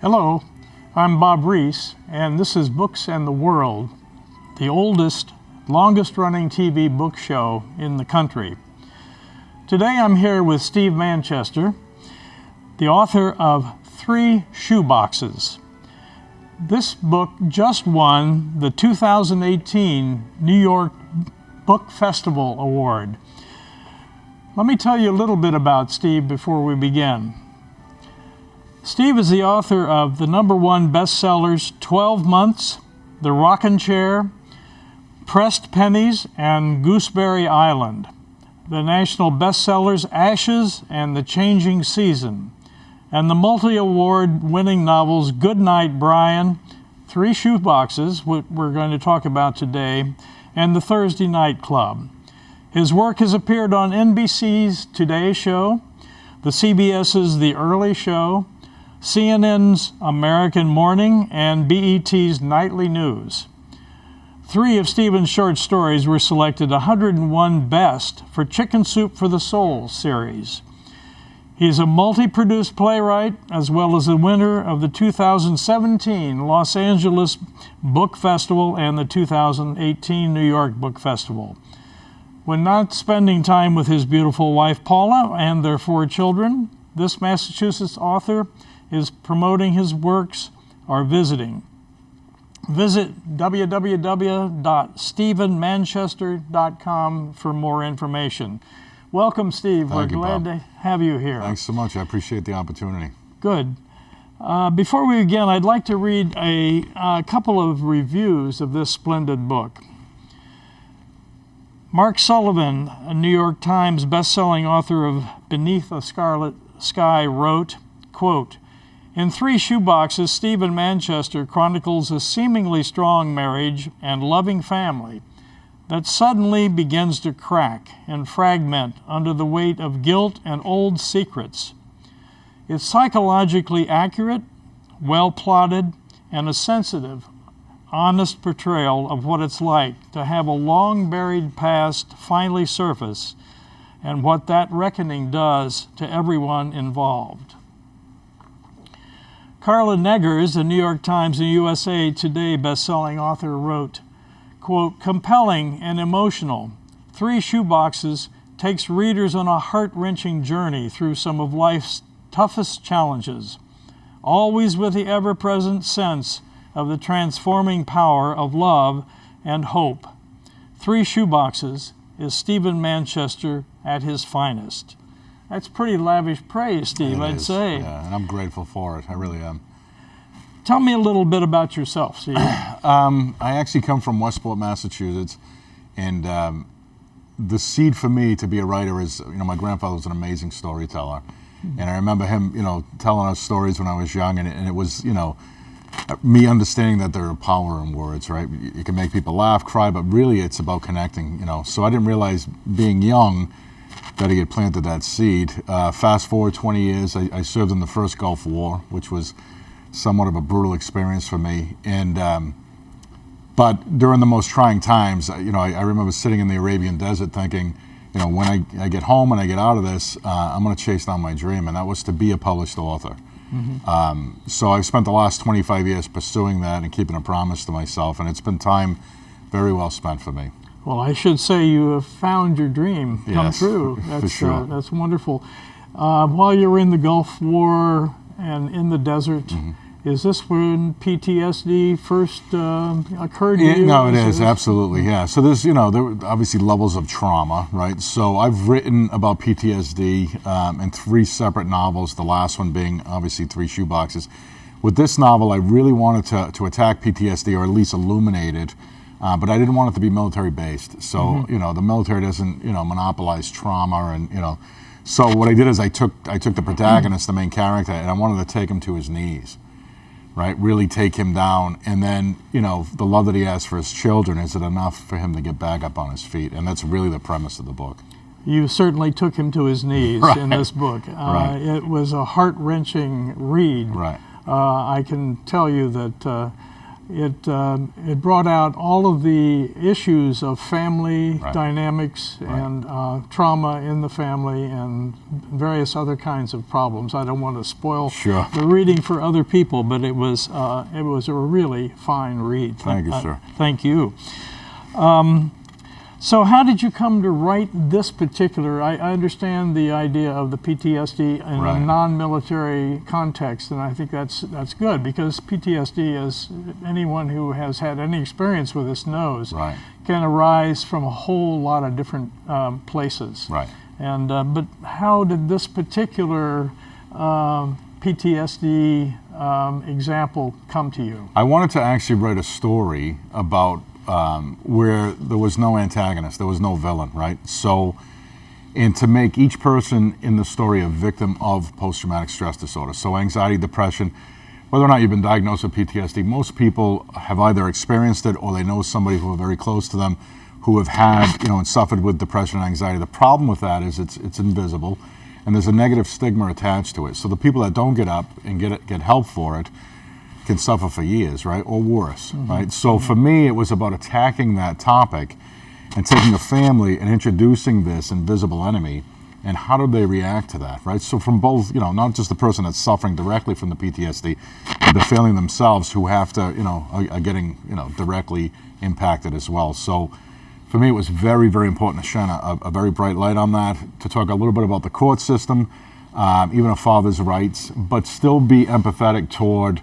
Hello, I'm Bob Reese, and this is Books and the World, the oldest, longest-running TV book show in the country. Today I'm here with Steve Manchester, the author of 3 Shoeboxes. This book just won the 2018 New York Book Festival Award. Let me tell you a little bit about Steve before we begin. Steve is the author of the #1 bestsellers 12 Months, The Rockin' Chair, Pressed Pennies, and Gooseberry Island, the national bestsellers Ashes and The Changing Season, and the multi-award winning novels Goodnight Brian, 3 Shoeboxes, what we're going to talk about today, and The Thursday Night Club. His work has appeared on NBC's Today Show, the CBS's The Early Show, CNN's American Morning, and BET's Nightly News. 3 of Stephen's short stories were selected 101 Best for Chicken Soup for the Soul series. He's a multi-produced playwright, as well as the winner of the 2017 Los Angeles Book Festival and the 2018 New York Book Festival. When not spending time with his beautiful wife Paula and their 4 children, this Massachusetts author is promoting his works or visiting. Visit www.stephenmanchester.com for more information. Welcome, Steve. Thank you, We're glad Bob. to have you here. Thanks so much. I appreciate the opportunity. Good. Before we begin, I'd like to read a couple of reviews of this splendid book. Mark Sullivan, a New York Times bestselling author of Beneath a Scarlet Sky, wrote, quote, "In 3 Shoeboxes, Stephen Manchester chronicles a seemingly strong marriage and loving family that suddenly begins to crack and fragment under the weight of guilt and old secrets. It's psychologically accurate, well-plotted, and a sensitive, honest portrayal of what it's like to have a long-buried past finally surface and what that reckoning does to everyone involved." Carla Neggers, a New York Times and USA Today bestselling author, wrote, quote, "Compelling and emotional, 3 Shoeboxes takes readers on a heart-wrenching journey through some of life's toughest challenges, always with the ever-present sense of the transforming power of love and hope. 3 Shoeboxes is Stephen Manchester at his finest." That's pretty lavish praise, Steve, I'd say. Yeah, and I'm grateful for it. I really am. Tell me a little bit about yourself, Steve. I actually come from Westport, Massachusetts, and the seed for me to be a writer is, my grandfather was an amazing storyteller. And I remember him, telling us stories when I was young, and it was, me understanding that there are power in words, right? You can make people laugh, cry, but really it's about connecting, So I didn't realize being young that he had planted that seed. Fast forward 20 years, I served in the first Gulf War, which was somewhat of a brutal experience for me. And but during the most trying times, I remember sitting in the Arabian desert thinking, when I get home and I get out of this, I'm going to chase down my dream, and that was to be a published author. Mm-hmm. So I've spent the last 25 years pursuing that and keeping a promise to myself, and it's been time very well spent for me. Well, I should say you have found your dream come true. That's, for sure. That's wonderful. While you were in the Gulf War and in the desert, is this when PTSD first occurred to you? No, it is, absolutely, yeah. So there's, there were obviously levels of trauma, right? So I've written about PTSD in 3 separate novels, the last one being obviously 3 Shoeboxes. With this novel, I really wanted to attack PTSD, or at least illuminate it. But I didn't want it to be military-based. So, the military doesn't, monopolize trauma, and, So what I did is I took the protagonist, the main character, and I wanted to take him to his knees, right? Really take him down. And then, the love that he has for his children, is it enough for him to get back up on his feet? And that's really the premise of the book. You certainly took him to his knees in this book. Right. It was a heart-wrenching read. Right. I can tell you that it brought out all of the issues of family Right. dynamics Right. and trauma in the family and various other kinds of problems. I don't want to spoil Sure. the reading for other people, but it was a really fine read. Thank you, sir. Thank you. So how did you come to write this particular? I understand the idea of the PTSD in a Right. non-military context, and I think that's good, because PTSD, as anyone who has had any experience with this knows, Right. can arise from a whole lot of different places. Right. And but how did this particular PTSD example come to you? I wanted to actually write a story about where there was no antagonist, there was no villain, right? So, and to make each person in the story a victim of post-traumatic stress disorder. So anxiety, depression, whether or not you've been diagnosed with PTSD, most people have either experienced it or they know somebody who are very close to them who have had, and suffered with depression and anxiety. The problem with that is it's invisible, and there's a negative stigma attached to it. So the people that don't get up and get help for it can suffer for years, right, or worse, right? So for me, it was about attacking that topic and taking a family and introducing this invisible enemy, and how do they react to that, right? So from both, not just the person that's suffering directly from the PTSD, but the family themselves who have to, are getting, directly impacted as well. So for me, it was very, very important to shine a very bright light on that, to talk a little bit about the court system, even a father's rights, but still be empathetic toward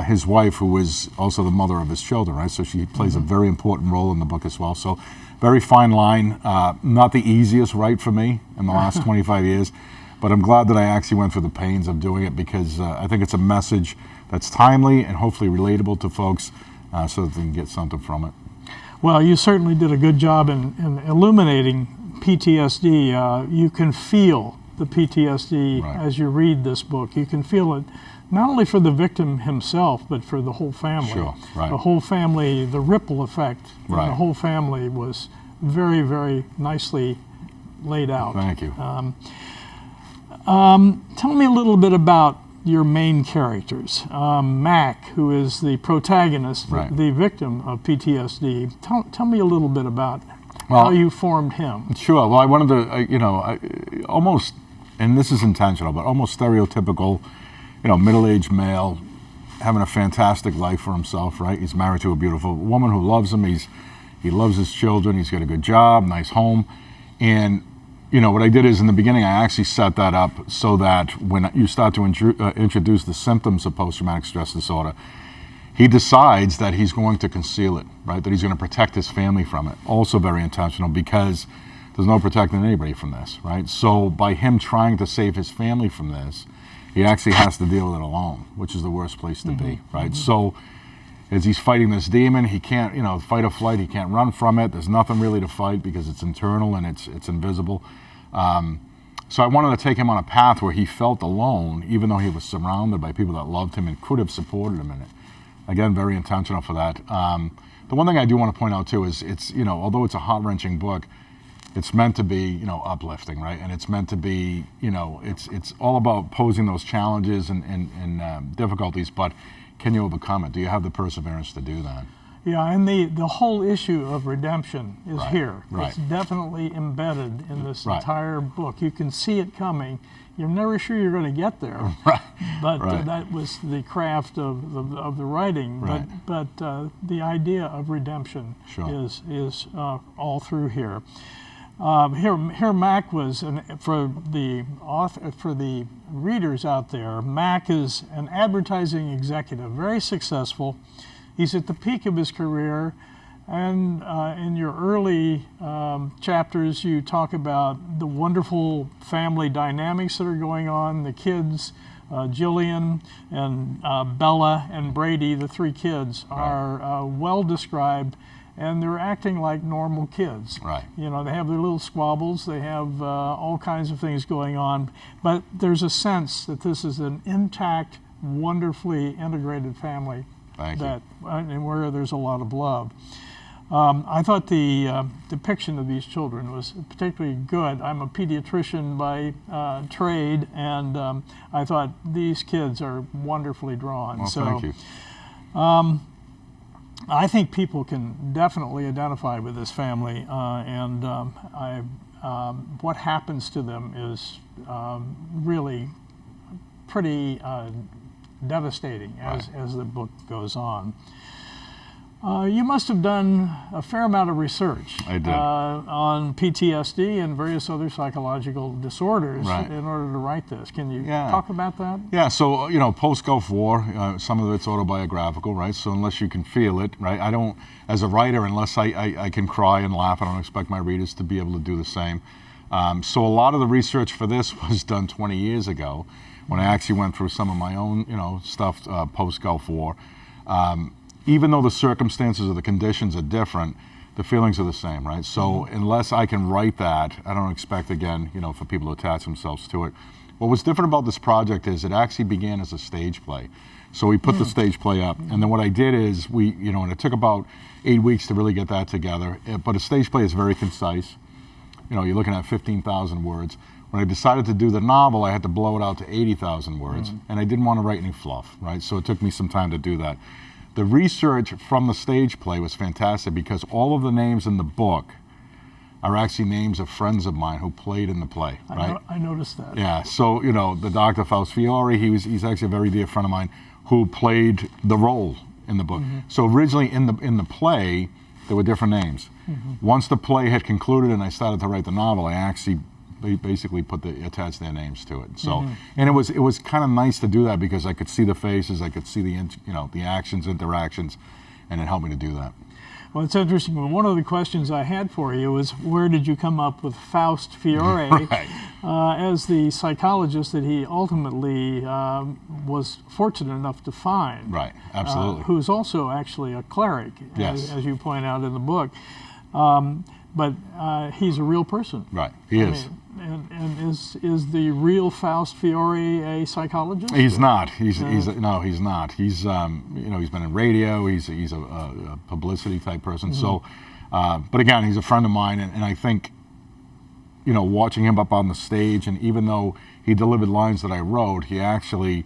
his wife, who is also the mother of his children, right? So she plays a very important role in the book as well. So very fine line, not the easiest write for me in the last 25 years, but I'm glad that I actually went through the pains of doing it, because I think it's a message that's timely and hopefully relatable to folks, so that they can get something from it. Well, you certainly did a good job in illuminating PTSD. You can feel the PTSD Right. as you read this book. You can feel it not only for the victim himself, but for the whole family. Sure, right. The whole family, the ripple effect in Right. the whole family was very, very nicely laid out. Thank you. Tell me a little bit about your main characters. Mac, who is the protagonist, Right. the victim of PTSD. Tell me a little bit about Well, how you formed him. Sure. Well, I wanted to, almost, and this is intentional, but almost stereotypical, middle-aged male having a fantastic life for himself, right? He's married to a beautiful woman who loves him. He loves his children. He's got a good job, nice home. And, what I did is, in the beginning, I actually set that up so that when you start to introduce the symptoms of post-traumatic stress disorder, he decides that he's going to conceal it, right? That he's going to protect his family from it. Also very intentional, because there's no protecting anybody from this, right? So by him trying to save his family from this, he actually has to deal with it alone, which is the worst place to be, right? So as he's fighting this demon, he can't, fight or flight, he can't run from it. There's nothing really to fight, because it's internal and it's invisible. So I wanted to take him on a path where he felt alone, even though he was surrounded by people that loved him and could have supported him in it. Again, very intentional for that. The one thing I do want to point out too is it's, although it's a heart-wrenching book, it's meant to be, uplifting, right? And it's meant to be, it's all about posing those challenges and difficulties, but can you overcome it? Do you have the perseverance to do that? Yeah, and the whole issue of redemption is Right, here. right. It's definitely embedded in this Right. entire book. You can see it coming. You're never sure you're going to get there. Right. But Right. that was the craft of the writing. Right. But the idea of redemption Sure. is all through here. Here Mac was, for the readers out there, Mac is an advertising executive, very successful. He's at the peak of his career, and in your early chapters, you talk about the wonderful family dynamics that are going on. The kids, Jillian and Bella and Brady, the three kids, are well described, and they're acting like normal kids. Right. They have their little squabbles, they have all kinds of things going on, but there's a sense that this is an intact, wonderfully integrated family. Thank you. And where there's a lot of love. I thought the depiction of these children was particularly good. I'm a pediatrician by trade, and I thought these kids are wonderfully drawn. Well, So thank you. I think people can definitely identify with this family, what happens to them is really pretty devastating as the book goes on. You must have done a fair amount of research I did. On PTSD and various other psychological disorders Right. in order to write this. Can you Yeah. talk about that? Yeah, so, post-Gulf War, some of it's autobiographical, right? So unless you can feel it, right? I don't, as a writer, unless I can cry and laugh, I don't expect my readers to be able to do the same. So a lot of the research for this was done 20 years ago when I actually went through some of my own, stuff post-Gulf War. Even though the circumstances or the conditions are different, the feelings are the same, right? So unless I can write that, I don't expect, again, for people to attach themselves to it. What was different about this project is it actually began as a stage play. So we put the stage play up, and then what I did is and it took about 8 weeks to really get that together, but a stage play is very concise. You're looking at 15,000 words. When I decided to do the novel, I had to blow it out to 80,000 words, and I didn't want to write any fluff, right? So it took me some time to do that. The research from the stage play was fantastic because all of the names in the book are actually names of friends of mine who played in the play, right? I noticed that. Yeah, so, the Dr. Faust Fiore, he's actually a very dear friend of mine who played the role in the book. So originally in the play, there were different names. Once the play had concluded and I started to write the novel, I actually basically attached their names to it. So, and it was kind of nice to do that because I could see the faces, I could see the actions, interactions, and it helped me to do that. Well, it's interesting. One of the questions I had for you was, where did you come up with Faust Fiore as the psychologist that he ultimately was fortunate enough to find? Right, absolutely. Who's also actually a cleric, Yes. as you point out in the book. But he's a real person. Right, he is. And is the real Faust Fiore a psychologist? He's not. He's not. He's he's been in radio. He's a publicity type person. So, but again, he's a friend of mine, and I think, watching him up on the stage, and even though he delivered lines that I wrote, he actually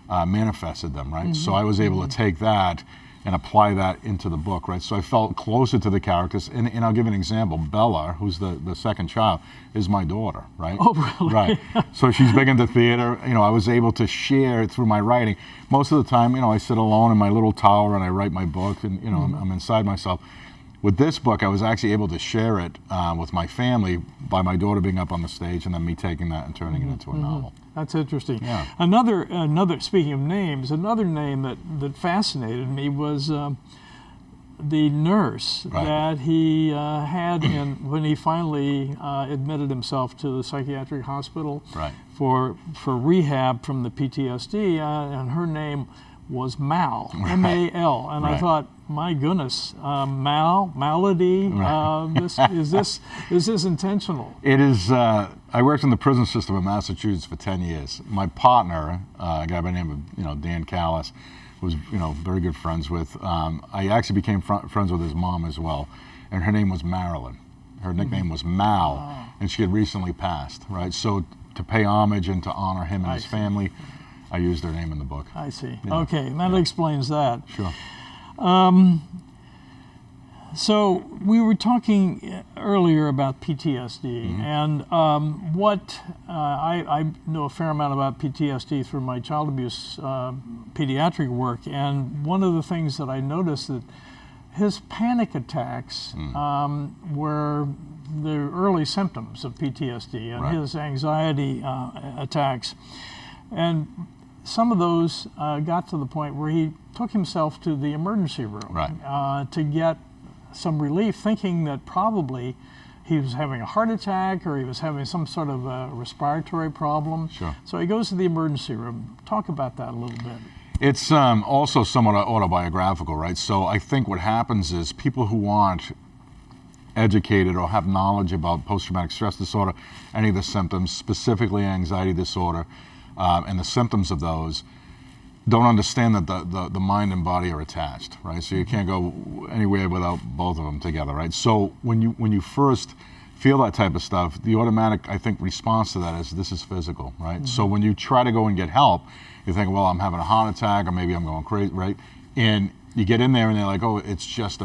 manifested them, right? So I was able to take that and apply that into the book, right? So I felt closer to the characters. And I'll give an example. Bella, who's the second child, is my daughter, right? Oh, really? Right. So she's big into theater. I was able to share through my writing. Most of the time, I sit alone in my little tower and I write my book, and, I'm inside myself. With this book, I was actually able to share it with my family by my daughter being up on the stage and then me taking that and turning it into a novel. That's interesting. Yeah. Another. Speaking of names, another name that fascinated me was the nurse that he had when he finally admitted himself to the psychiatric hospital for rehab from the PTSD, and her name was Mal, M-A-L, and I thought, my goodness, Malady. Is this intentional? It is. I worked in the prison system in Massachusetts for 10 years. My partner, a guy by the name of Dan Callis, was very good friends with. I actually became friends with his mom as well, and her name was Marilyn. Her nickname was Mal, and she had recently passed. Right, so to pay homage and to honor him and his family, I used her name in the book. I see. Yeah. Okay, that explains that. Sure. So we were talking earlier about PTSD, and what I know a fair amount about PTSD through my child abuse pediatric work, and one of the things that I noticed that his panic attacks were the early symptoms of PTSD, and his anxiety attacks, and some of those got to the point where he took himself to the emergency room to get some relief, thinking that probably he was having a heart attack or he was having some sort of a respiratory problem. Sure. So he goes to the emergency room. Talk about that a little bit. It's also somewhat autobiographical, right? So I think what happens is people who aren't educated or have knowledge about post-traumatic stress disorder, any of the symptoms, specifically anxiety disorder, and the symptoms of those, don't understand that the mind and body are attached, right? So you can't go anywhere without both of them together, right? So when you first feel that type of stuff, the automatic, I think, response to that is this is physical, right? So when you try to go and get help, you think, well, I'm having a heart attack or maybe I'm going crazy, right? And you get in there and they're like, oh, it's just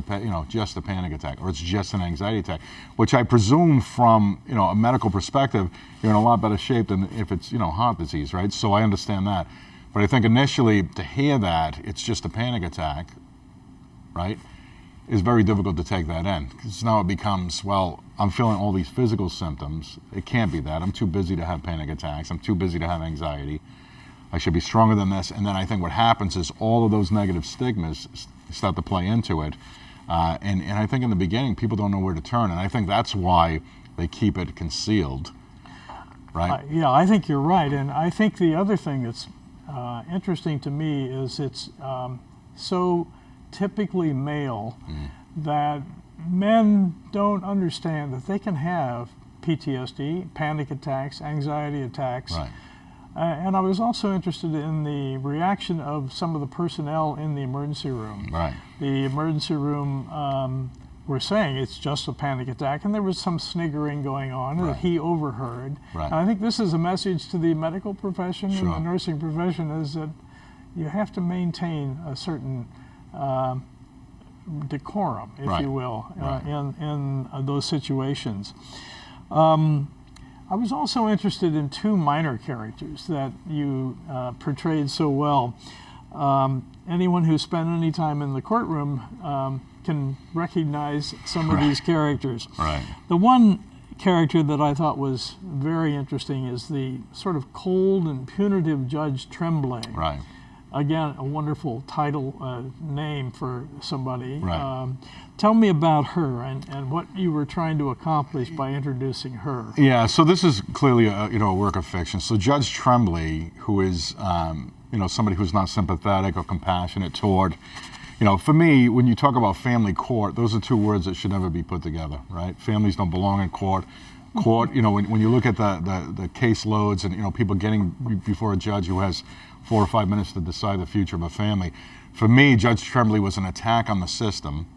just a panic attack, or it's just an anxiety attack, which I presume from, a medical perspective, you're in a lot better shape than if it's, heart disease, right? So I understand that. But I think initially to hear that it's just a panic attack, right, is very difficult to take that in. Because now it becomes, well, I'm feeling all these physical symptoms. It can't be that. I'm too busy to have panic attacks. I'm too busy to have anxiety. I should be stronger than this. And then I think what happens is all of those negative stigmas start to play into it. And I think in the beginning, people don't know where to turn. And I think that's why they keep it concealed, right? Yeah, I think you're right. And I think the other thing that's interesting to me is it's so typically male that men don't understand that they can have PTSD, panic attacks, anxiety attacks. Right. And I was also interested in the reaction of some of the personnel in the emergency room. Right. The emergency room were saying it's just a panic attack, and there was some sniggering going on that he overheard. Right. And I think this is a message to the medical profession and the nursing profession, is that you have to maintain a certain decorum, if you will, in those situations. I was also interested in two minor characters that you portrayed so well. Anyone who spent any time in the courtroom can recognize some of these characters. Right. The one character that I thought was very interesting is the sort of cold and punitive Judge Tremblay. Right. Again, a wonderful title name for somebody. Right. Tell me about her and what you were trying to accomplish by introducing her. Yeah, so this is clearly a work of fiction. So Judge Tremblay, who is somebody who's not sympathetic or compassionate toward, for me, when you talk about family court, those are two words that should never be put together, right? Families don't belong in court. Court, when you look at the case loads and people getting before a judge who has 4 or 5 minutes to decide the future of a family, for me, Judge Tremblay was an attack on the system.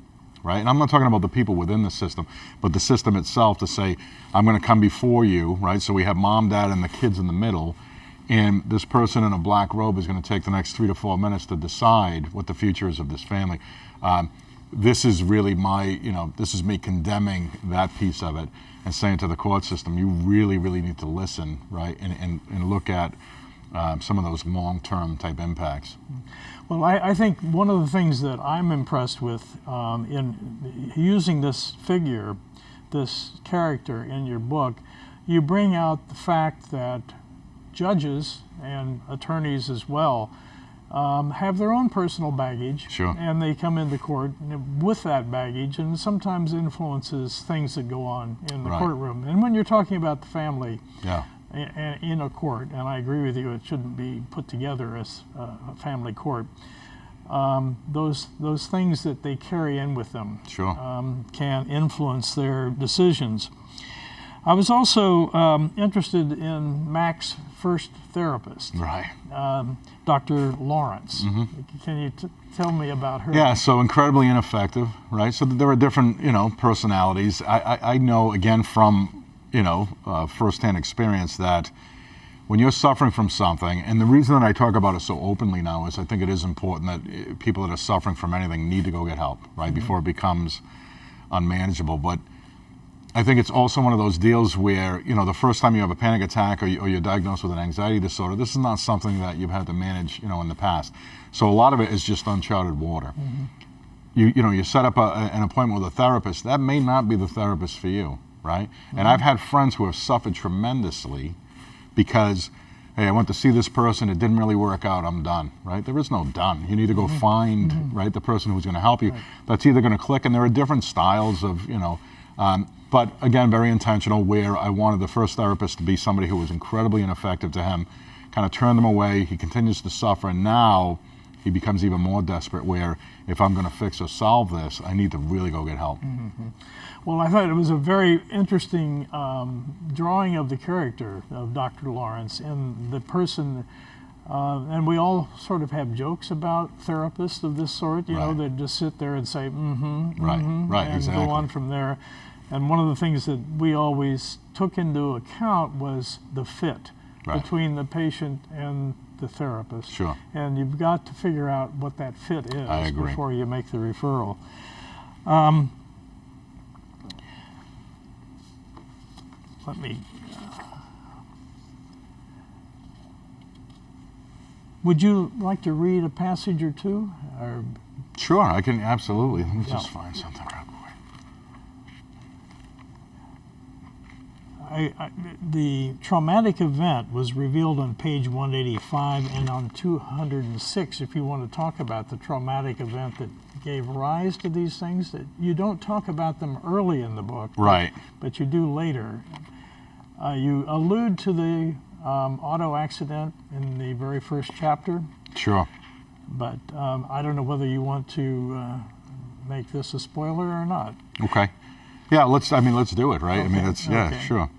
Right? And I'm not talking about the people within the system, but the system itself, to say, I'm going to come before you, right? So we have mom, dad, and the kids in the middle, and this person in a black robe is going to take the next 3 to 4 minutes to decide what the future is of this family. This is really this is me condemning that piece of it and saying to the court system, you really, really need to listen, right? And look at some of those long-term type impacts. Well, I think one of the things that I'm impressed with in using this figure, this character in your book, you bring out the fact that judges and attorneys as well have their own personal baggage. Sure. And they come into court with that baggage, and sometimes influences things that go on in the courtroom. And when you're talking about the family, in a court, and I agree with you, it shouldn't be put together as a family court. Those things that they carry in with them can influence their decisions. I was also interested in Mac's first therapist, Dr. Lawrence. Can you tell me about her? Yeah, so incredibly ineffective, right? So there are different, personalities. I know, again, from firsthand experience, that when you're suffering from something, and the reason that I talk about it so openly now is I think it is important that people that are suffering from anything need to go get help, right, before it becomes unmanageable. But I think it's also one of those deals where, the first time you have a panic attack or you're diagnosed with an anxiety disorder, this is not something that you've had to manage, in the past. So a lot of it is just uncharted water. You set up an appointment with a therapist. That may not be the therapist for you. Right? And I've had friends who have suffered tremendously because, hey, I went to see this person, it didn't really work out, I'm done, right? There is no done. You need to go find, right, the person who's going to help you. That's either going to click, and there are different styles of, but again, very intentional, where I wanted the first therapist to be somebody who was incredibly ineffective to him, kind of turned him away, he continues to suffer, and now he becomes even more desperate, where if I'm going to fix or solve this, I need to really go get help. Well, I thought it was a very interesting drawing of the character of Dr. Lawrence and the person, and we all sort of have jokes about therapists of this sort, that just sit there and say, and exactly. go on from there. And one of the things that we always took into account was the fit between the patient and the therapist. Sure. And you've got to figure out what that fit is I agree. before you make the referral. Let me. Would you like to read a passage or two? Or, Sure, I can, absolutely. Let me just Yeah. find something real quick. the traumatic event was revealed on page 185 and on 206. If you want to talk about the traumatic event that gave rise to these things, that you don't talk about them early in the book, Right. but you do later. You allude to the auto accident in the very first chapter, Sure. but I don't know whether you want to make this a spoiler or not. Okay. Yeah, let's do it, right? I mean, Okay, it's, yeah, okay. sure.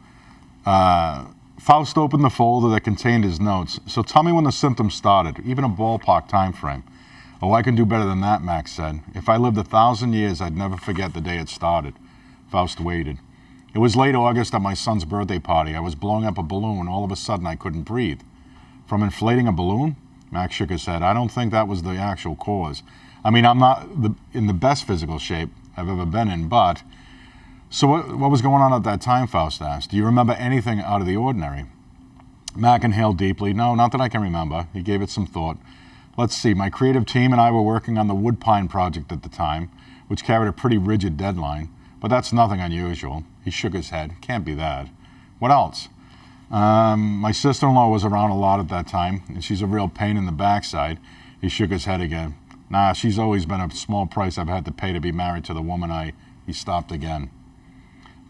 Faust opened the folder that contained his notes. So tell me when the symptoms started, even a ballpark time frame. Oh, I can do better than that, Max said. If I lived 1,000 years, I'd never forget the day it started. Faust waited. It was late August at my son's birthday party. I was blowing up a balloon. All of a sudden, I couldn't breathe. From inflating a balloon? Max shook his head. I don't think that was the actual cause. I mean, I'm not in the best physical shape I've ever been in, but... So what was going on at that time, Faust asked? Do you remember anything out of the ordinary? Mac inhaled deeply. No, not that I can remember. He gave it some thought. Let's see, my creative team and I were working on the Woodpine project at the time, which carried a pretty rigid deadline, but that's nothing unusual. He shook his head. Can't be that. What else? My sister-in-law was around a lot at that time, and she's a real pain in the backside. He shook his head again. Nah, she's always been a small price I've had to pay to be married to the woman He stopped again.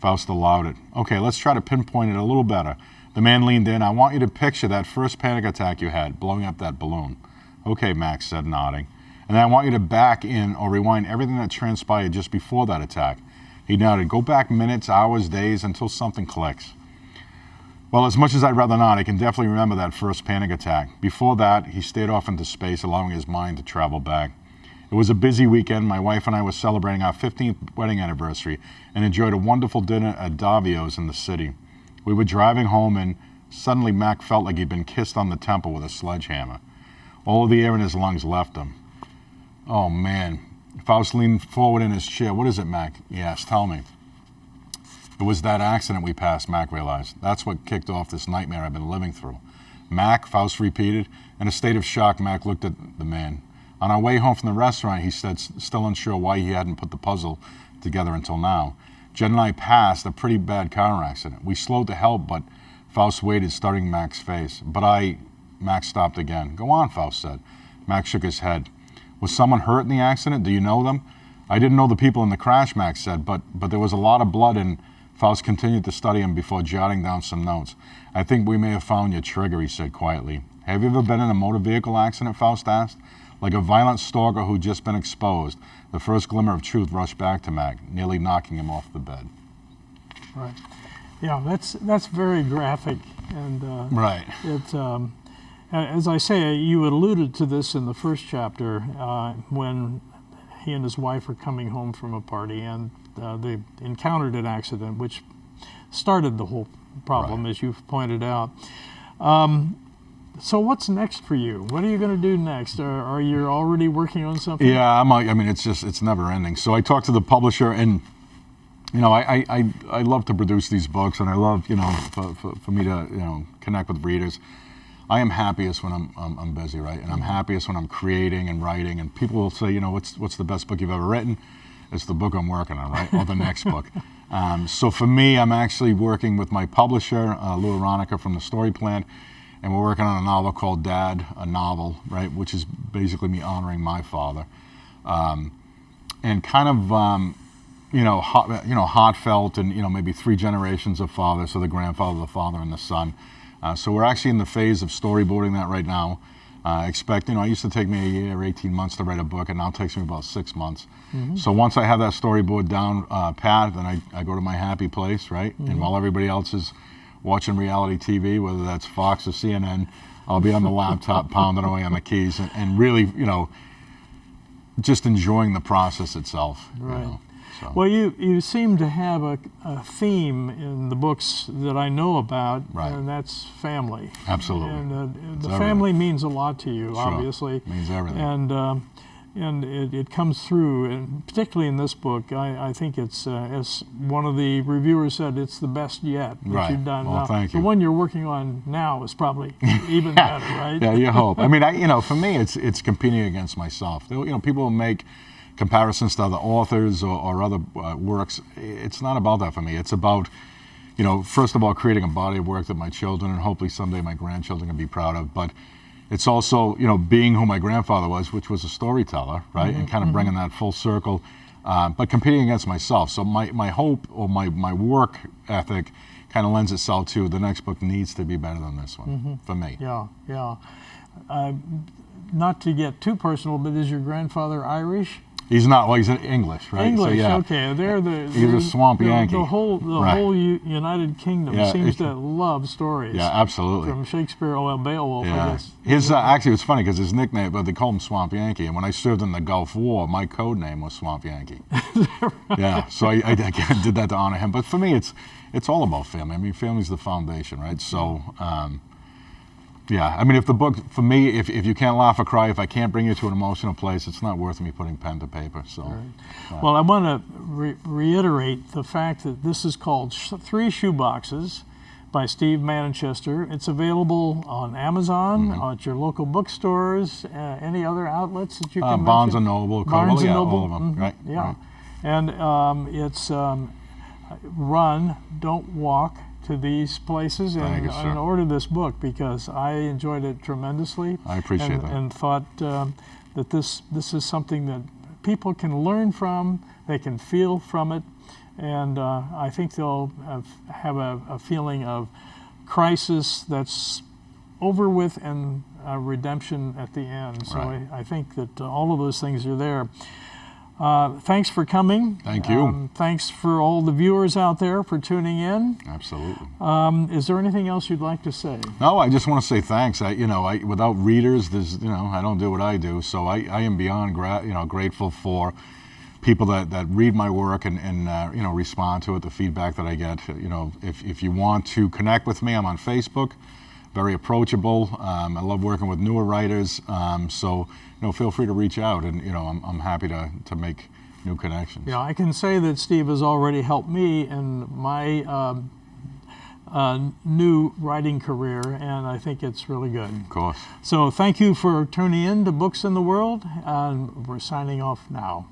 Faust allowed it. Okay, let's try to pinpoint it a little better. The man leaned in. I want you to picture that first panic attack you had, blowing up that balloon. Okay, Max said, nodding. And then I want you to back in or rewind everything that transpired just before that attack. He nodded. Go back minutes, hours, days, until something clicks. Well, as much as I'd rather not, I can definitely remember that first panic attack. Before that, he stared off into space, allowing his mind to travel back. It was a busy weekend. My wife and I were celebrating our 15th wedding anniversary and enjoyed a wonderful dinner at Davio's in the city. We were driving home and suddenly Mac felt like he'd been kissed on the temple with a sledgehammer. All of the air in his lungs left him. Oh, man. Faust leaned forward in his chair. What is it, Mac? He asked. Tell me. It was that accident we passed, Mac realized. That's what kicked off this nightmare I've been living through. Mac, Faust repeated. In a state of shock, Mac looked at the man. On our way home from the restaurant, he said, still unsure why he hadn't put the puzzle together until now. Jen and I passed a pretty bad car accident. We slowed to help, but Faust waited, studying Mac's face. Mac stopped again. Go on, Faust said. Mac shook his head. Was someone hurt in the accident? Do you know them? I didn't know the people in the crash, Mac said, but there was a lot of blood, and Faust continued to study him before jotting down some notes. I think we may have found your trigger, he said quietly. Have you ever been in a motor vehicle accident, Faust asked? Like a violent stalker who'd just been exposed, the first glimmer of truth rushed back to Mac, nearly knocking him off the bed. Right. Yeah, that's very graphic, and Right. It's as I say, you alluded to this in the first chapter when he and his wife were coming home from a party, and they encountered an accident, which started the whole problem, Right. as you've pointed out. So what's next for you? What are you going to do next? Are you already working on something? Yeah, it's never ending. So I talked to the publisher, and I love to produce these books, and I love for me to connect with readers. I am happiest when I'm busy, right? And I'm happiest when I'm creating and writing. And people will say, what's the best book you've ever written? It's the book I'm working on, right? Or the next book. So for me, I'm actually working with my publisher, Lou Aronica from the Story Plant. And we're working on a novel called Dad, a novel, right, which is basically me honoring my father, and kind of, heartfelt, and maybe 3 generations of fathers, so the grandfather, the father, and the son. So we're actually in the phase of storyboarding that right now. It used to take me a year, 18 months to write a book, and now it takes me about 6 months. Mm-hmm. So once I have that storyboard down pat, then I go to my happy place, right, mm-hmm. And while everybody else is watching reality TV, whether that's Fox or CNN, I'll be on the laptop pounding away on the keys and really, just enjoying the process itself. Right. So. Well, you seem to have a theme in the books that I know about, Right. and that's family. Absolutely. And the everything. family means a lot to you, Sure. obviously. Means everything. And it comes through, and particularly in this book, I think it's, as one of the reviewers said, it's the best yet that Right. you've done. Well, Now, thank the you. one you're working on now is probably even better, right? Yeah, you hope. I mean, for me, it's competing against myself. People will make comparisons to other authors or other works. It's not about that for me. It's about, first of all, creating a body of work that my children and hopefully someday my grandchildren can be proud of. But it's also, being who my grandfather was, which was a storyteller, right? And kind of bringing that full circle, but competing against myself. So my hope or my work ethic kind of lends itself to the next book needs to be better than this one for me. Yeah, yeah. Not to get too personal, but is your grandfather Irish? He's not. Well, he's English, right? English, So, yeah. okay. He's a swamp Yankee. The whole United Kingdom Yeah, seems to love stories. Yeah, absolutely. From Shakespeare, Beowulf, I Yeah. guess. His actually, it's funny because his nickname, but they call him Swamp Yankee. And when I served in the Gulf War, my code name was Swamp Yankee. Yeah, so I did that to honor him. But for me, it's all about family. I mean, family's the foundation, right? So. Yeah, I mean, if the book, for me, if you can't laugh or cry, if I can't bring you to an emotional place, it's not worth me putting pen to paper. So, Right. Well, I want to reiterate the fact that this is called Three Shoeboxes by Steve Manchester. It's available on Amazon, at your local bookstores, any other outlets that you can Barnes mention? and Noble, Barnes and yeah, Noble, all of them, right? Yeah, Right. and it's run, don't walk to these places Thank you, sir. and order this book because I enjoyed it tremendously. I appreciate that. And thought that this is something that people can learn from, they can feel from it, and I think they'll have a feeling of crisis that's over with and redemption at the end. So Right. I think that all of those things are there. Thanks for coming. Thank you. Thanks for all the viewers out there for tuning in. Absolutely. Is there anything else you'd like to say? No, I just want to say thanks. Without readers, there's, I don't do what I do. So I am beyond grateful for people that read my work and respond to it, the feedback that I get. If you want to connect with me, I'm on Facebook, very approachable. I love working with newer writers. So feel free to reach out, and I'm happy to make new connections. Yeah, I can say that Steve has already helped me in my new writing career, and I think it's really good. Of course. So thank you for tuning in to Books in the World, and we're signing off now.